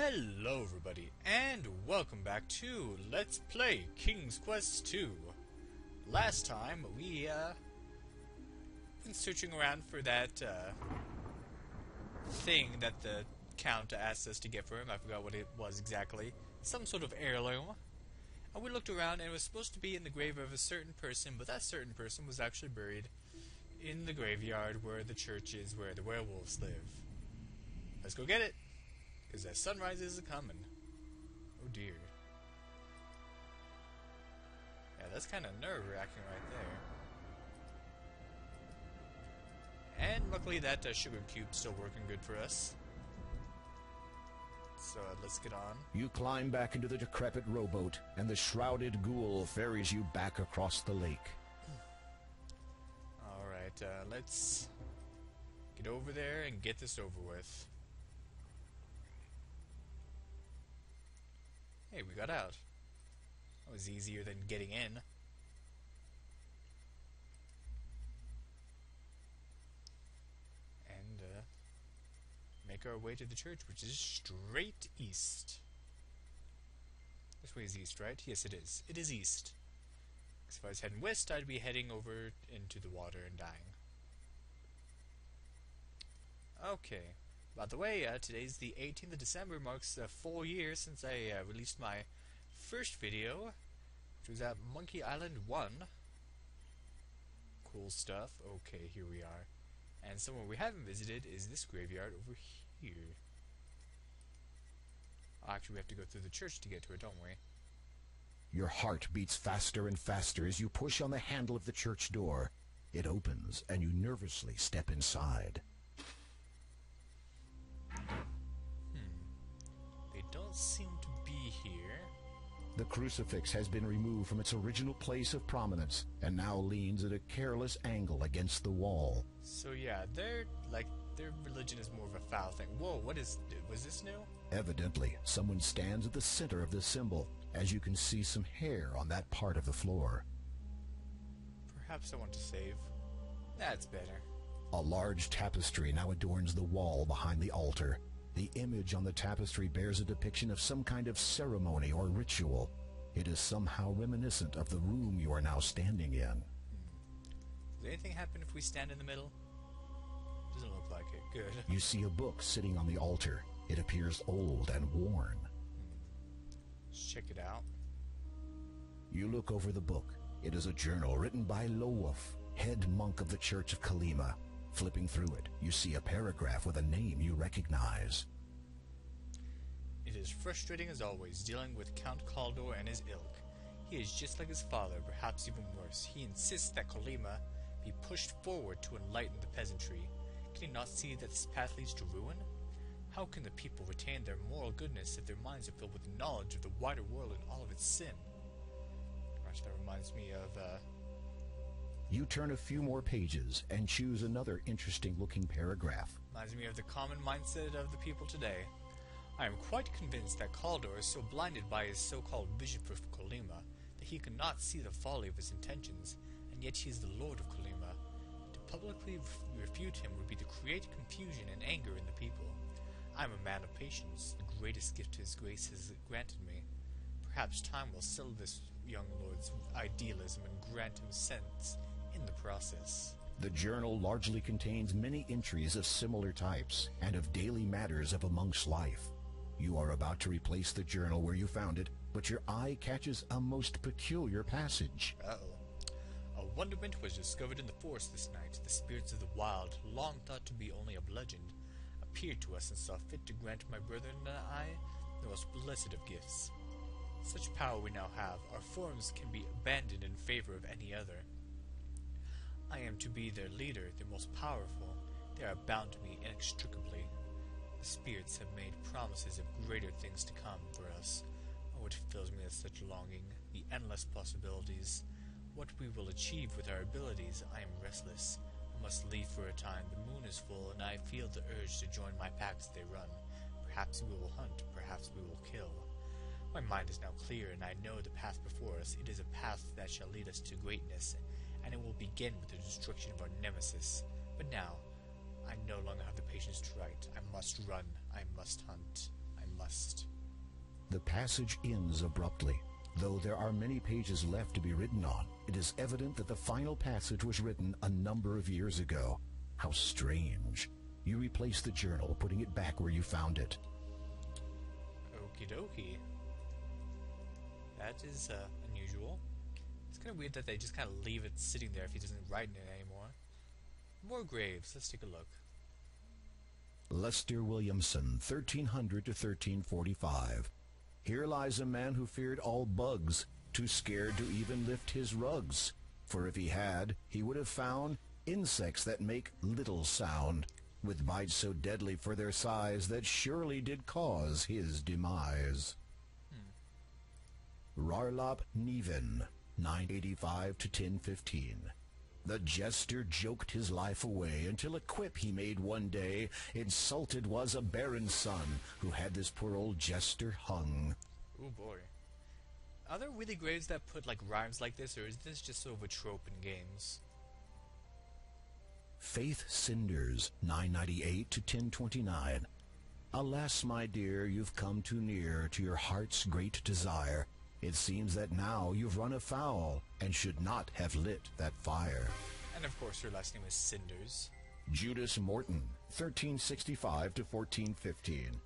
Hello everybody, and welcome back to Let's Play King's Quest 2. Last time, we, been searching around for that, thing that the Count asked us to get for him. I forgot what it was exactly. Some sort of heirloom. And we looked around, and it was supposed to be in the grave of a certain person, but that certain person was actually buried in the graveyard where the church is, where the werewolves live. Let's go get it! Because that sunrise is a-coming. Oh dear. Yeah, that's kind of nerve-wracking right there. And luckily that sugar cube's still working good for us. So let's get on. You climb back into the decrepit rowboat, and the shrouded ghoul ferries you back across the lake. Alright, let's get over there and get this over with. Hey, we got out. That was easier than getting in. And, make our way to the church, which is straight east. This way is east, right? Yes, it is. It is east. Because if I was heading west, I'd be heading over into the water and dying. Okay. By the way, today's the 18th of December, marks a full year since I released my first video, which was at Monkey Island 1. Cool stuff. Okay, here we are. And somewhere we haven't visited is this graveyard over here. Actually, we have to go through the church to get to it, don't we? Your heart beats faster and faster as you push on the handle of the church door. It opens, and you nervously step inside. They don't seem to be here. The crucifix has been removed from its original place of prominence, and now leans at a careless angle against the wall. So yeah, their religion is more of a foul thing. Whoa, was this new? Evidently, someone stands at the center of the symbol, as you can see some hair on that part of the floor. Perhaps I want to save. That's better. A large tapestry now adorns the wall behind the altar. The image on the tapestry bears a depiction of some kind of ceremony or ritual. It is somehow reminiscent of the room you are now standing in. Does anything happen if we stand in the middle? Doesn't look like it. Good. You see a book sitting on the altar. It appears old and worn. Let's check it out. You look over the book. It is a journal written by Lowolf, head monk of the Church of Kalima. Flipping through it, you see a paragraph with a name you recognize. It is frustrating as always, dealing with Count Caldor and his ilk. He is just like his father, perhaps even worse. He insists that Kalima be pushed forward to enlighten the peasantry. Can he not see that this path leads to ruin? How can the people retain their moral goodness if their minds are filled with knowledge of the wider world and all of its sin? Gosh, that reminds me of, You turn a few more pages and choose another interesting-looking paragraph. Reminds me of the common mindset of the people today. I am quite convinced that Caldor is so blinded by his so-called vision for Colima that he cannot see the folly of his intentions, and yet he is the lord of Colima. To publicly refute him would be to create confusion and anger in the people. I am a man of patience, the greatest gift his grace has granted me. Perhaps time will settle this young lord's idealism and grant him sense in the process. The journal largely contains many entries of similar types and of daily matters of a monk's life. You are about to replace the journal where you found it, but your eye catches a most peculiar passage. Uh-oh. A wonderment was discovered in the forest this night. The spirits of the wild, long thought to be only a legend, appeared to us and saw fit to grant my brethren and I the most blessed of gifts. Such power we now have, our forms can be abandoned in favor of any other. I am to be their leader, their most powerful. They are bound to me inextricably. The spirits have made promises of greater things to come for us. Oh, it fills me with such longing, the endless possibilities. What we will achieve with our abilities, I am restless. I must leave for a time. The moon is full, and I feel the urge to join my pack as they run. Perhaps we will hunt, perhaps we will kill. My mind is now clear, and I know the path before us. It is a path that shall lead us to greatness, and it will begin with the destruction of our nemesis. But now, I no longer have the patience to write. I must run. I must hunt. I must. The passage ends abruptly. Though there are many pages left to be written on, it is evident that the final passage was written a number of years ago. How strange. You replace the journal, putting it back where you found it. Okie dokie. That is unusual. It's kind of weird that they just kind of leave it sitting there if he doesn't write in it anymore. More graves. Let's take a look. Lester Williamson, 1300 to 1345. Here lies a man who feared all bugs, too scared to even lift his rugs. For if he had, he would have found insects that make little sound, with bites so deadly for their size that surely did cause his demise. Rarlap Niven, 985 to 1015. The jester joked his life away until a quip he made one day. Insulted was a baron's son who had this poor old jester hung. Oh boy. Are there really graves that put like rhymes like this, or is this just sort of a trope in games? Faith Cinders, 998 to 1029. Alas, my dear, you've come too near to your heart's great desire. It seems that now you've run afoul, and should not have lit that fire. And of course her last name is Cinders. Judas Morton, 1365 to 1415.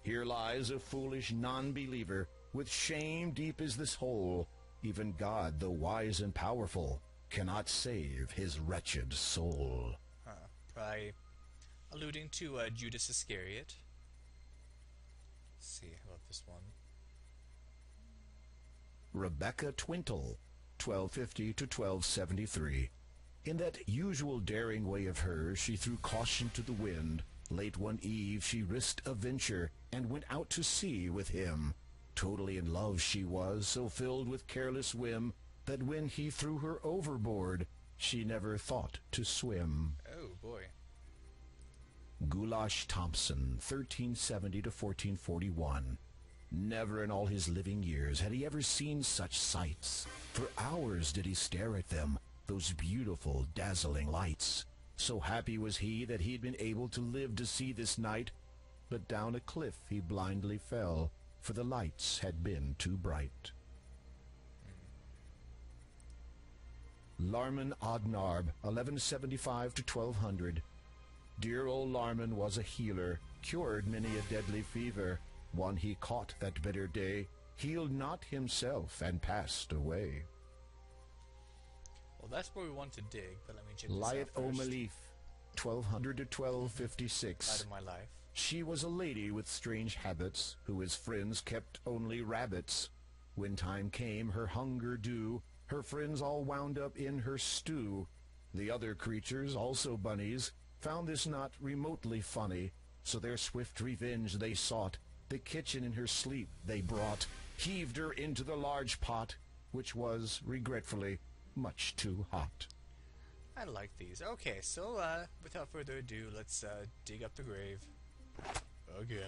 Here lies a foolish non-believer, with shame deep is this hole. Even God, though wise and powerful, cannot save his wretched soul. Probably alluding to Judas Iscariot. Let's see, how about this one? Rebecca Twintle, 1250 to 1273. In that usual daring way of hers, she threw caution to the wind. Late one eve she risked a venture, and went out to sea with him. Totally in love she was, so filled with careless whim, that when he threw her overboard, she never thought to swim. Oh boy. Goulash Thompson, 1370 to 1441. Never in all his living years had he ever seen such sights. For hours did he stare at them, those beautiful, dazzling lights. So happy was he that he had been able to live to see this night. But down a cliff he blindly fell, for the lights had been too bright. Larman Odnarb, 1175 to 1200. Dear old Larman was a healer, cured many a deadly fever. One he caught that bitter day, healed not himself, and passed away. Well, that's where we want to dig, but let me check this Liat out first. O'Maleef, 1200 to 1256. Light of my life. She was a lady with strange habits, who as friends kept only rabbits. When time came her hunger due, her friends all wound up in her stew. The other creatures, also bunnies, found this not remotely funny, so their swift revenge they sought. The kitchen in her sleep they brought, heaved her into the large pot, which was, regretfully, much too hot. I like these. Okay, so without further ado, let's dig up the grave. Again.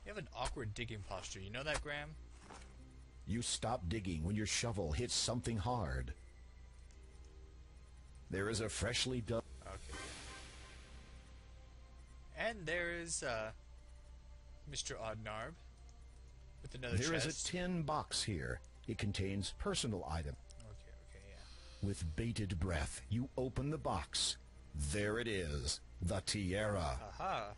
You have an awkward digging posture, you know that, Graham? You stop digging when your shovel hits something hard. There is a freshly dug... Okay. And there is Mr. Odnarb with another There is chest. a tin box here. It contains personal items. Okay, yeah. With bated breath, you open the box. There it is, the tiara. Aha.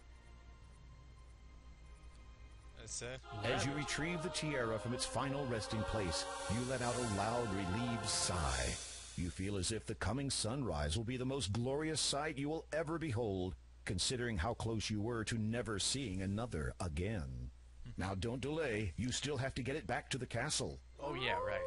That's As you retrieve the tiara from its final resting place, you let out a loud, relieved sigh. You feel as if the coming sunrise will be the most glorious sight you will ever behold, considering how close you were to never seeing another again. Now don't delay. You still have to get it back to the castle. Oh, yeah, right.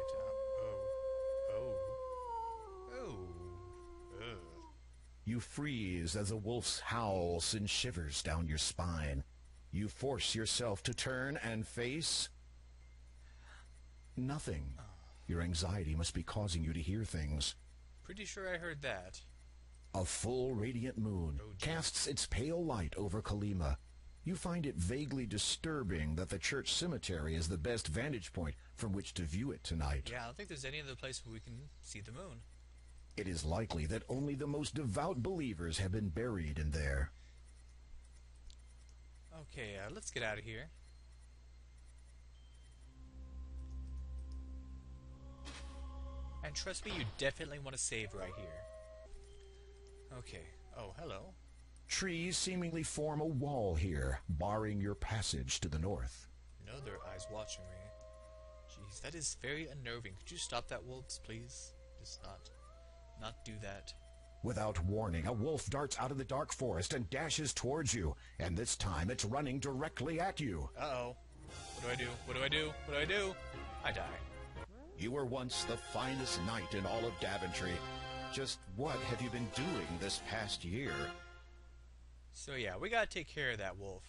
You freeze as a wolf's howl sends shivers down your spine. You force yourself to turn and face... nothing. Your anxiety must be causing you to hear things. Pretty sure I heard that. A full radiant moon casts its pale light over Kalima. You find it vaguely disturbing that the church cemetery is the best vantage point from which to view it tonight. Yeah, I don't think there's any other place where we can see the moon. It is likely that only the most devout believers have been buried in there. Okay, let's get out of here. And trust me, you definitely want to save right here. Okay. Oh, hello. Trees seemingly form a wall here, barring your passage to the north. No, there are eyes watching me. Jeez, that is very unnerving. Could you stop that, wolves, please? Just not do that. Without warning, a wolf darts out of the dark forest and dashes towards you, and this time it's running directly at you. Uh-oh. What do I do? What do I do? What do I do? I die. You were once the finest knight in all of Daventry. Just what have you been doing this past year? So yeah, we gotta take care of that wolf.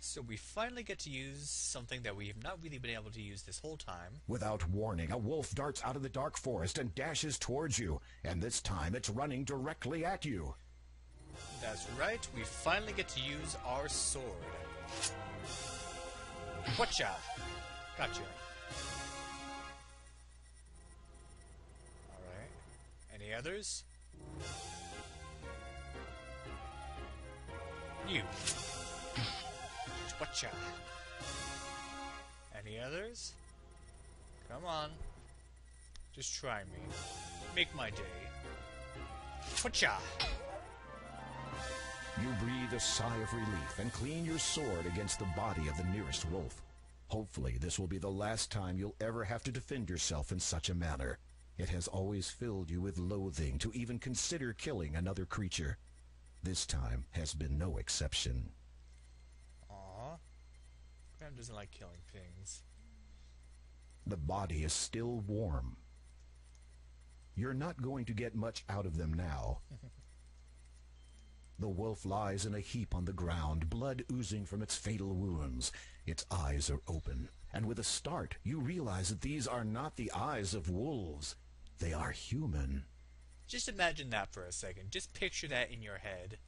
So we finally get to use something that we have not really been able to use this whole time. Without warning, a wolf darts out of the dark forest and dashes towards you, and this time it's running directly at you. That's right, we finally get to use our sword. Whatcha? Gotcha. Alright. Any others? You. Whatcha? Any others? Come on. Just try me. Make my day. Whatcha? You breathe a sigh of relief and clean your sword against the body of the nearest wolf. Hopefully this will be the last time you'll ever have to defend yourself in such a manner. It has always filled you with loathing to even consider killing another creature. This time has been no exception. Aww. Graham doesn't like killing things. The body is still warm. You're not going to get much out of them now. The wolf lies in a heap on the ground, blood oozing from its fatal wounds. Its eyes are open, and with a start, you realize that these are not the eyes of wolves. They are human. Just imagine that for a second. Just picture that in your head.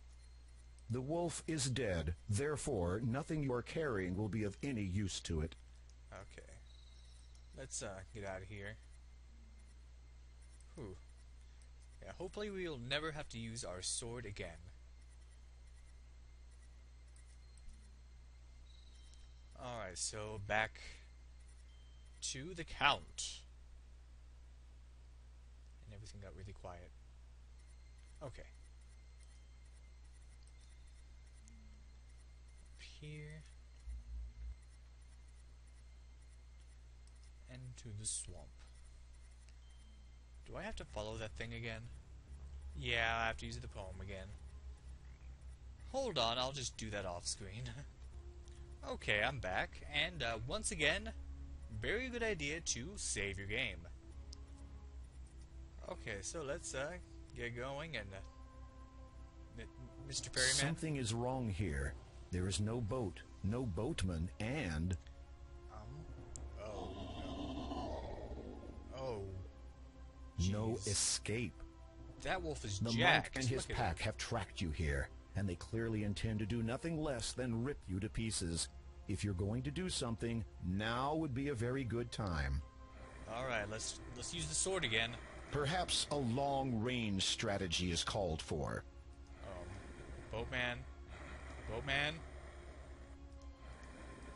The wolf is dead, therefore nothing you are carrying will be of any use to it. Okay. Let's get out of here. Whew. Yeah, hopefully we'll never have to use our sword again. Alright, so back to the Count. And everything got really quiet. Okay. Up here. And to the swamp. Do I have to follow that thing again? Yeah, I have to use the poem again. Hold on, I'll just do that off screen. Okay, I'm back, and once again, very good idea to save your game. Okay, so let's get going, and Mr. Ferryman? Something is wrong here. There is no boat, no boatman, and... Oh, no. Oh, no jeez. escape. That wolf is The jacked. monk and his Look at pack him. have tracked you here, and they clearly intend to do nothing less than rip you to pieces. If you're going to do something, now would be a very good time. Alright, let's use the sword again. Perhaps a long-range strategy is called for. Boatman. Boatman.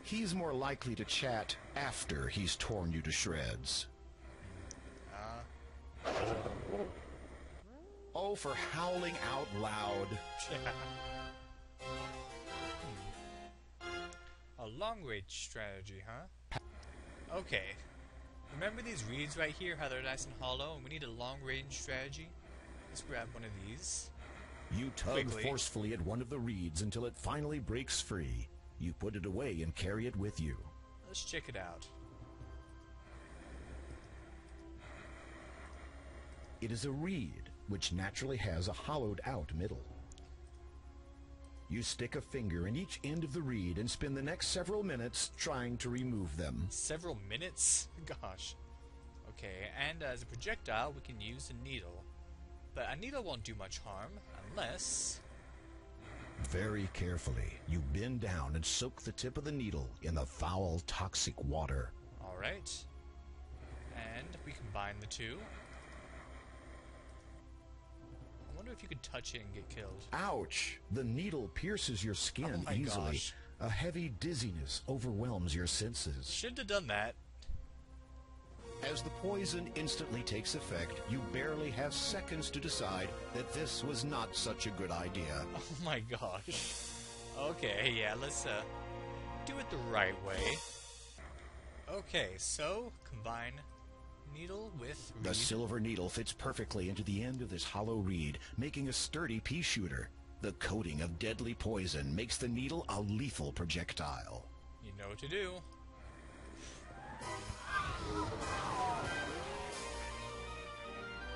He's more likely to chat after he's torn you to shreds. Oh, for howling out loud. A long-range strategy, huh? Okay. Remember these reeds right here, how they're nice and hollow, and we need a long-range strategy? Let's grab one of these. You tug Quickly. forcefully at one of the reeds until it finally breaks free. You put it away and carry it with you. Let's check it out. It is a reed, which naturally has a hollowed-out middle. You stick a finger in each end of the reed and spend the next several minutes trying to remove them. Several minutes? Gosh. Okay, and as a projectile, we can use a needle. But a needle won't do much harm, unless... Very carefully, you bend down and soak the tip of the needle in the foul, toxic water. Alright. And we combine the two. I wonder if you could touch it and get killed. Ouch! The needle pierces your skin Oh my easily. gosh. A heavy dizziness overwhelms your senses. Shouldn't have done that. As the poison instantly takes effect, you barely have seconds to decide that this was not such a good idea. Oh my gosh. Okay, yeah, let's do it the right way. Okay, so combine needle with reed. The silver needle fits perfectly into the end of this hollow reed, making a sturdy pea shooter. The coating of deadly poison makes the needle a lethal projectile. You know what to do. Well,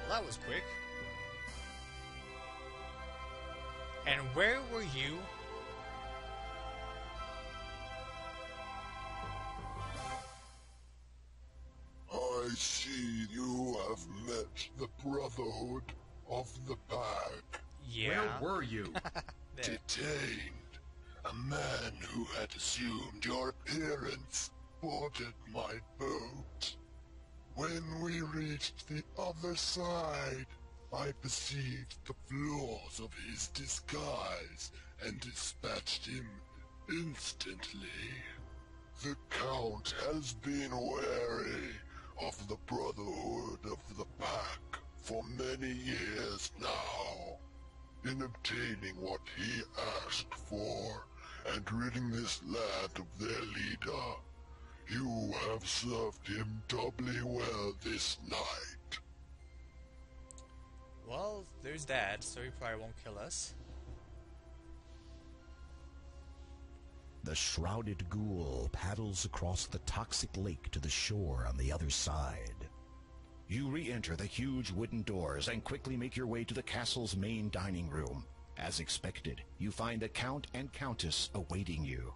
that was quick. And where were you? I see you have met the Brotherhood of the Pack. Yeah. Where were you? There. Detained. A man who had assumed your appearance boarded my boat. When we reached the other side, I perceived the flaws of his disguise and dispatched him instantly. The Count has been wary of the Brotherhood of the Pack for many years now. In obtaining what he asked for and ridding this land of their leader, you have served him doubly well this night. Well, there's that, so he probably won't kill us. The shrouded ghoul paddles across the toxic lake to the shore on the other side. You re-enter the huge wooden doors and quickly make your way to the castle's main dining room. As expected, you find the Count and Countess awaiting you.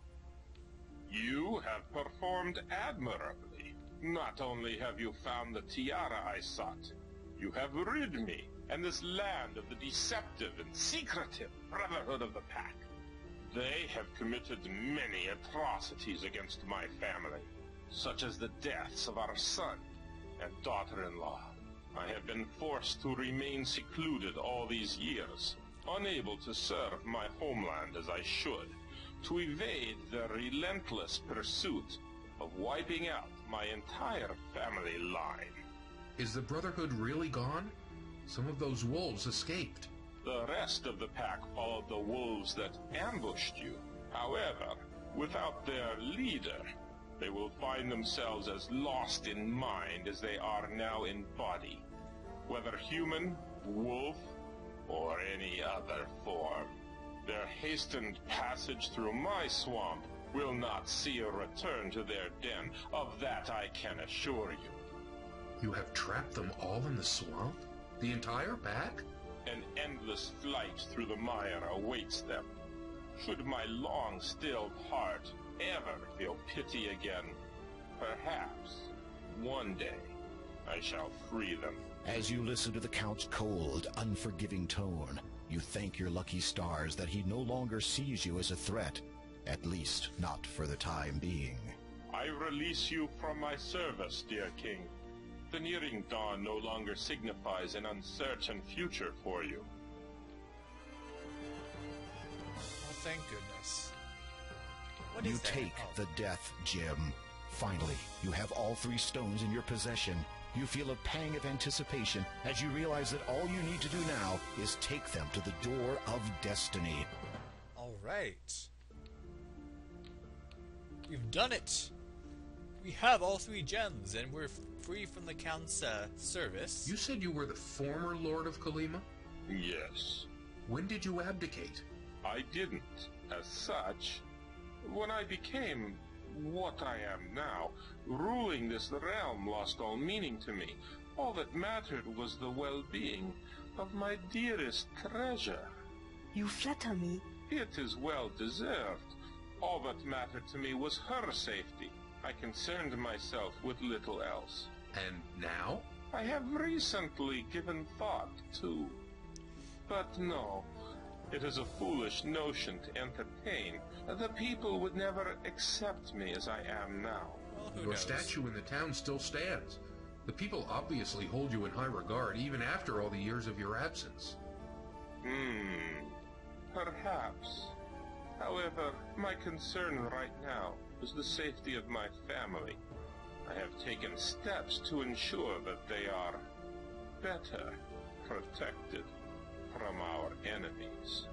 You have performed admirably. Not only have you found the tiara I sought, you have rid me and this land of the deceptive and secretive Brotherhood of the Pack. They have committed many atrocities against my family, such as the deaths of our son and daughter-in-law. I have been forced to remain secluded all these years, unable to serve my homeland as I should, to evade the relentless pursuit of wiping out my entire family line. Is the Brotherhood really gone? Some of those wolves escaped. The rest of the pack followed the wolves that ambushed you. However, without their leader, they will find themselves as lost in mind as they are now in body, whether human, wolf, or any other form. Their hastened passage through my swamp will not see a return to their den. Of that I can assure you. You have trapped them all in the swamp? The entire pack? An endless flight through the mire awaits them. Should my long-stilled heart ever feel pity again, perhaps one day I shall free them. As you listen to the Count's cold, unforgiving tone, you thank your lucky stars that he no longer sees you as a threat, at least not for the time being. I release you from my service, dear king. The nearing dawn no longer signifies an uncertain future for you. Oh, thank goodness. What You is that? take Oh. the death gem. Finally, you have all 3 stones in your possession. You feel a pang of anticipation as you realize that all you need to do now is take them to the door of destiny. All right. We've done it. We have all 3 gems, and we're free from the Count's service. You said you were the former Lord of Kalima? Yes. When did you abdicate? I didn't, as such. When I became what I am now, ruling this realm lost all meaning to me. All that mattered was the well-being of my dearest treasure. You flatter me. It is well deserved. All that mattered to me was her safety. I concerned myself with little else. And now? I have recently given thought to. But no, it is a foolish notion to entertain. The people would never accept me as I am now. Well, who Your knows? statue in the town still stands. The people obviously hold you in high regard even after all the years of your absence. Perhaps. However, my concern right now is the safety of my family. I have taken steps to ensure that they are better protected from our enemies.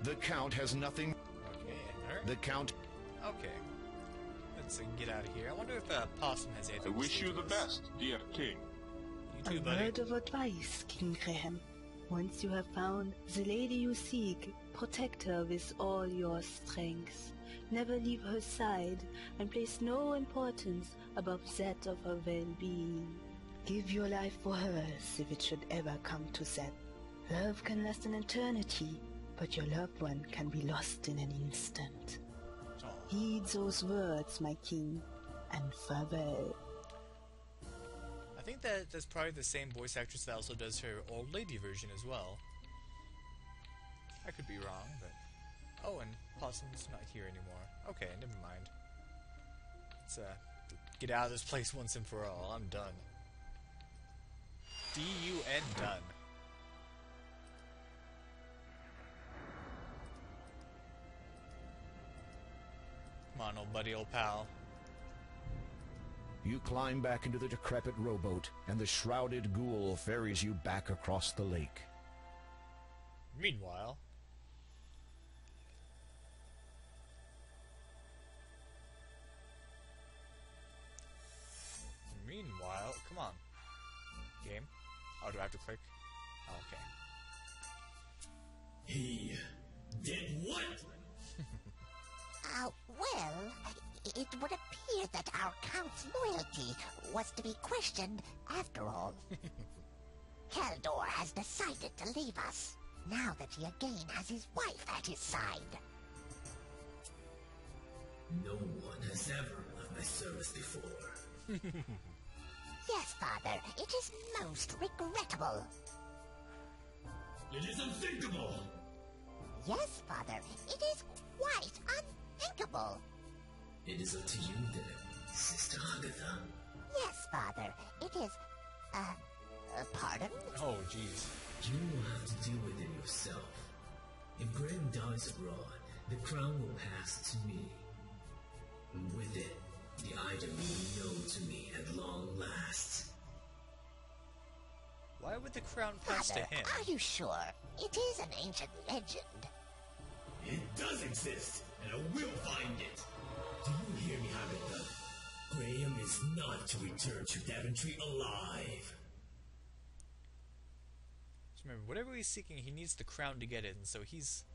The Count has nothing... Okay, and her? The Count... Okay. Let's get out of here. I wonder if Possum has I anything to wish say you to the us. best, dear king. You too, A buddy. word of advice, King Graham. Once you have found the lady you seek, protect her with all your strength. Never leave her side, and place no importance above that of her well-being. Give your life for hers if it should ever come to that. Love can last an eternity, but your loved one can be lost in an instant. Oh. Heed those words, my king, and farewell. I think that's probably the same voice actress that also does her old lady version as well. I could be wrong, but... Oh, and Possum's not here anymore. Okay, never mind. Let's get out of this place once and for all. I'm done. D-U-N done. Come on, old buddy, old pal. You climb back into the decrepit rowboat, and the shrouded ghoul ferries you back across the lake. Meanwhile... come on. Game? Oh, do I have to click? Oh, okay. He did what? Well, it would appear that our Count's loyalty was to be questioned after all. Haldor has decided to leave us, now that he again has his wife at his side. No one has ever left my service before. Yes, Father, it is most regrettable. It is unthinkable! Yes, Father, it is quite unthinkable. It is up to you then, Sister Agatha. Yes, Father, it is, pardon? Oh, jeez. You will have to deal with it yourself. If Graham dies abroad, the crown will pass to me. And with it, the item will be known to me at long last. Why would the crown pass Father, to him? are you sure? It is an ancient legend. It does exist, and I will find it. Do you hear me, Agatha? Graham is not to return to Daventry alive. Just remember, whatever he's seeking, he needs the crown to get it, and so he's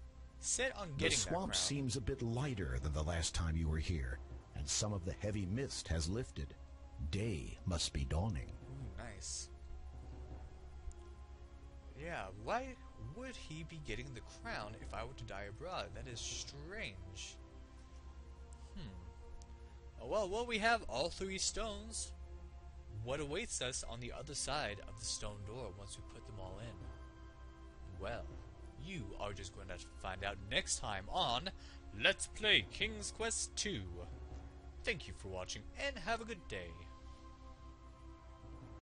set on The getting that crown. swamp seems a bit lighter than the last time you were here, and some of the heavy mist has lifted. Day must be dawning. Ooh, nice. Yeah, why would he be getting the crown if I were to die abroad? That is strange. Oh, well, we have all 3 stones. What awaits us on the other side of the stone door once we put them all in? Well, you are just going to have to find out next time on Let's Play King's Quest II. Thank you for watching, and have a good day.